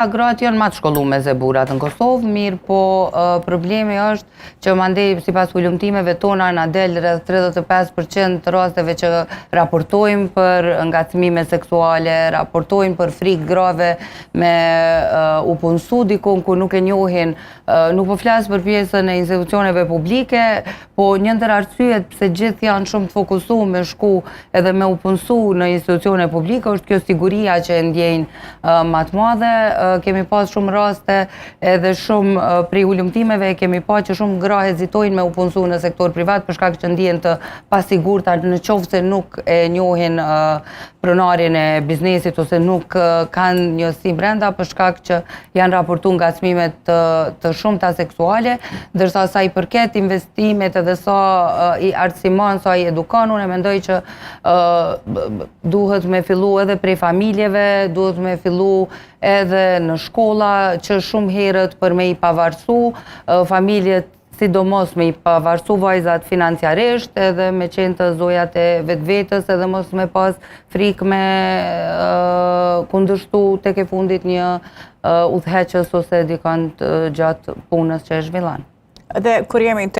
Gratë janë ma të shkollume se burrat në Kosovë, mirë po problemi është që mandej sipas ulëmtimeve tona na del rreth 35% të rasteve që raportojmë për ngacmime seksuale, raportojmë për frikë grave me u punësu dikun ku nuk e njohin, nuk po flas për pjesën e institucioneve publike, po një ndër arsyet pse gjithë janë shumë të fokusuar me shku edhe me u punësu në institucione publike është kjo siguria që e ndjejnë më të madhe. Kemi pas shumë raste edhe shumë prej ulëmtimeve kemi pa që shumë gra hezitojnë me u punësu në sektor privat për shkak që ndihen të pasigurta në qoftë se nuk e njohin pronarin e biznesit ose nuk kanë njësi brenda për shkak që janë raportuar ngacmime të shumta seksuale, ndërsa sa i përket investimet edhe sa i arsimon, sa i edukon, unë mendoj që duhet me fillu edhe prej familjeve, duhet me fillu edhe në shkolla që shumë herët për me i pavarësu familjet, sidomos me i pavarësu vajzat financiarisht edhe me qenë të zojat e vetvetes edhe mos me pas frikë me kundërshtu tek e fundit një udhëheqës ose dikant gjatë punës që e zhvillan. Dhe kur jemi